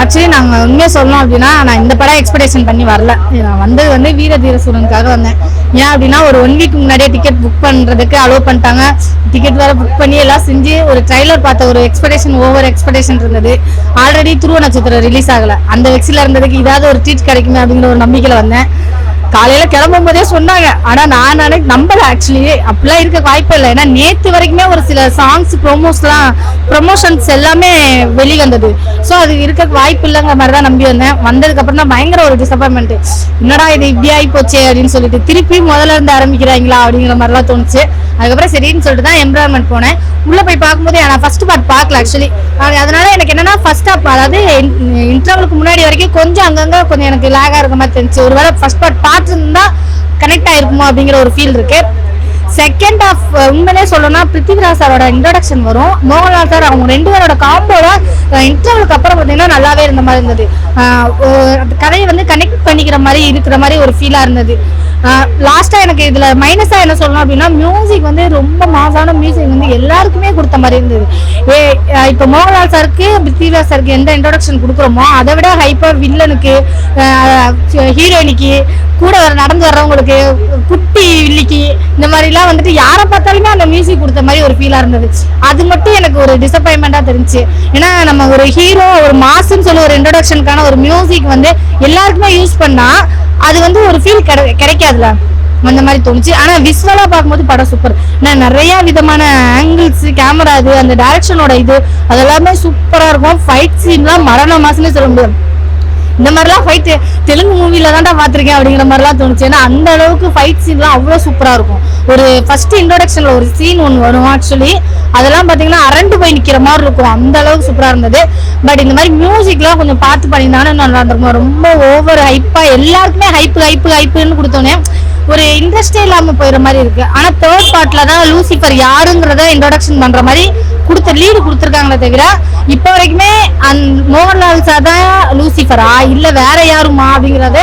Actually நாங்கள் உண்மையாக சொல்லணும் அப்படின்னா நான் இந்த படம் எக்ஸ்பெக்டேஷன் பண்ணி வரல. நான் வந்தது வந்து வீர தீர சூரனுக்காக வந்தேன். ஏன் அப்படின்னா ஒரு 1 வீக் முன்னாடியே டிக்கெட் புக் பண்ணுறதுக்கு அலோவ் பண்ணிட்டாங்க. டிக்கெட் வேறு புக் பண்ணி எல்லாம் செஞ்சு ஒரு ட்ரைலர் பார்த்த ஒரு ஓவர் எக்ஸ்பெக்டேஷன் இருந்தது. ஆல்ரெடி துருவ நட்சத்திரம் ரிலீஸ் ஆகலை. அந்த வெக்ஸில் இருந்ததுக்கு ஏதாவது ஒரு ட்ரீட் கிடைக்குமே அப்படிங்கிற ஒரு நம்பிக்கையில் வந்தேன். காலையில கிளம்பும் போதே சொன்னாங்க, ஆனா நான் நம்பல. ஆக்சுவலி அப்படிலாம் இருக்க வாய்ப்பு இல்லை. ஏன்னா நேற்று வரைக்குமே ஒரு சில சாங்ஸ் ப்ரொமோஷன்ஸ் எல்லாமே வெளிவந்தது. ஸோ அது இருக்க வாய்ப்பு இல்லைங்கிற மாதிரி தான் நம்பி வந்தேன். வந்ததுக்கு அப்புறம் தான் பயங்கர ஒரு டிசப்பாயின்மெண்ட். என்னடா இது இப்படி ஆகி போச்சே அப்படின்னு சொல்லிட்டு திருப்பி முதல்ல இருந்து ஆரம்பிக்கிறாங்களா அப்படிங்கிற மாதிரிலாம் தோணுச்சு. அதுக்கப்புறம் சரின்னு சொல்லிட்டு தான் எம்ப்ராய்மெண்ட் போனேன். உள்ள போய் பார்க்கும்போது நான் ஃபர்ஸ்ட் பார்ட் பார்க்கல ஆக்சுவலி. அதனால எனக்கு என்னன்னா ஃபர்ஸ்ட் ஹாப், அதாவது இன்டர்வலுக்கு முன்னாடி வரைக்கும் கொஞ்சம் அங்கங்க கொஞ்சம் எனக்கு லேகா இருக்க மாதிரி தெரிஞ்சு. ஒருவேளை ஃபர்ஸ்ட் பார்ட் பார்த்துருந்தா கனெக்ட் ஆயிருக்குமோ அப்படிங்கிற ஒரு ஃபீல் இருக்கு. செகண்ட் ஹாஃப் உண்மையிலே சொல்லணும்னா பிருத்திவிராஜ் சாரோட இன்ட்ரோடக்ஷன் வரும், மோகன்லால் சார், அவங்க 2 பேரோட காம்போட இன்டர்வலுக்கு அப்புறம் பார்த்தீங்கன்னா நல்லாவே இருந்த மாதிரி இருந்தது. கதையை வந்து கனெக்ட் பண்ணிக்கிற மாதிரி இருக்கிற மாதிரி ஒரு ஃபீலாக இருந்தது. லாஸ்ட்டாக எனக்கு இதில் மைனஸாக என்ன சொல்லணும் அப்படின்னா மியூசிக் வந்து ரொம்ப மாசான மியூசிக் வந்து எல்லாருக்குமே கொடுத்த மாதிரி இருந்தது. இப்போ மோகன்லால் சாருக்கு பிருத்திவிராஜ் சாருக்கு எந்த இன்ட்ரோடக்ஷன் கொடுக்குறோமோ அதை விட ஹைப்பர் வில்லனுக்கு, ஹீரோயினிக்கு, கூட நடந்து வர்றவங்களுக்கு, குட்டி வில்லிக்கு, இந்த மாதிரிலாம் வந்துட்டு யாரை பார்த்தாலுமே அந்த மியூசிக் கொடுத்த மாதிரி ஒரு ஃபீலாக இருந்தது. அது மட்டும் எனக்கு ஒரு டிசப்பாயின்மெண்ட்டாக தெரிஞ்சு. ஏன்னா நம்ம ஒரு ஹீரோ ஒரு மாசுன்னு சொல்லி ஒரு இன்ட்ரோடக்ஷனுக்கான ஒரு மியூசிக் வந்து எல்லாருக்குமே யூஸ் பண்ணால் அது வந்து ஒரு ஃபீல் கிடைக்காதுல, அந்த மாதிரி தோணுச்சு. ஆனால் விஸ்வலாக பார்க்கும்போது படம் சூப்பர். நான் நிறைய விதமான ஆங்கிள்ஸ், கேமரா, இது அந்த டைரக்ஷனோட அதெல்லாமே சூப்பராக இருக்கும். ஃபைட் சீன்லாம் மரண மாசுன்னு சொல்ல முடியும். இந்த மாதிரிலாம் ஃபைட்டு தெலுங்கு மூவில தான்டா பார்த்துருக்கேன் அப்படிங்கிற மாதிரிலாம் தோணுச்சு. ஏன்னா அந்த அளவுக்கு ஃபைட் சீன்லாம் அவ்வளோ சூப்பராக இருக்கும். ஒரு ஃபர்ஸ்ட் இன்ட்ரோடக்ஷனில் ஒரு சீன் ஒன்று வரும் ஆக்சுவலி, அதெல்லாம் பார்த்தீங்கன்னா அரண்டு போய் நிற்கிற மாதிரி இருக்கும். அந்த அளவுக்கு சூப்பராக இருந்தது. பட் இந்த மாதிரி மியூசிக்லாம் கொஞ்சம் பார்த்து பண்ணியிருந்தாலும் நல்லா இருந்திருக்கும். ரொம்ப ஓவர் ஹைப்பாக எல்லாருக்குமே ஹைப்புன்னு கொடுத்தோன்னே ஒரு இன்ட்ரெஸ்டே இல்லாமல் போயிடுற மாதிரி இருக்கு. ஆனால் தேர்ட் பார்ட்டில் தான் லூசிஃபர் யாருங்கிறத இன்ட்ரோடக்ஷன் பண்ணுற மாதிரி லீடு கொடுத்துருக்காங்களே தவிர இப்போ வரைக்குமே மோகன்லால் சார் தான் லூசிஃபரா இல்லை வேற யாருமா அப்படிங்கிறத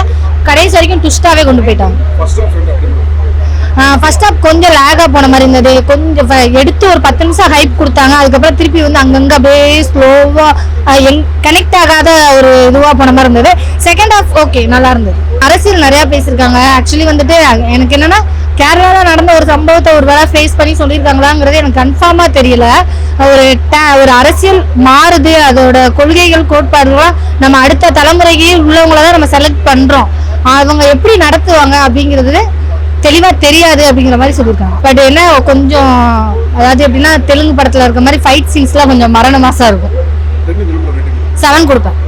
கடைசி வரைக்கும் ட்விஸ்டாவே கொண்டு போயிட்டாங்க. ஃபர்ஸ்ட் ஹாப் கொஞ்சம் லேகா போன மாதிரி இருந்தது. கொஞ்சம் எடுத்து ஒரு 10 நிமிஷம் ஹைப் கொடுத்தாங்க. அதுக்கப்புறம் திருப்பி வந்து அங்கங்க அப்படியே ஸ்லோவா கனெக்ட் ஆகாத ஒரு இதுவா போன மாதிரி இருந்தது. செகண்ட் ஹாஃப் ஓகே, நல்லா இருந்தது. அரசியல் நிறைய பேசியிருக்காங்க. ஆக்சுவலி வந்துட்டு எனக்கு என்னன்னா கேரளாவில் நடந்த ஒரு சம்பவத்தை ஒரு வேளை ஃபேஸ் பண்ணி சொல்லியிருக்காங்களாங்கிறது எனக்கு கன்ஃபார்மா தெரியல. ஒரு அரசியல் மாறுது, அதோட கொள்கைகள், கோட்பாடுகள்லாம் நம்ம அடுத்த தலைமுறைக்கு உள்ளவங்கள தான் நம்ம செலக்ட் பண்றோம். அவங்க எப்படி நடத்துவாங்க அப்படிங்கிறது தெளிவா தெரியாது அப்படிங்கிற மாதிரி சொல்லியிருக்காங்க. பட் என்ன கொஞ்சம், அதாவது எப்படின்னா தெலுங்கு படத்துல இருக்க மாதிரி ஃபைட் சீன்ஸ்லாம் கொஞ்சம் மரண மாசா இருக்கும். 7 கொடுப்பேன்.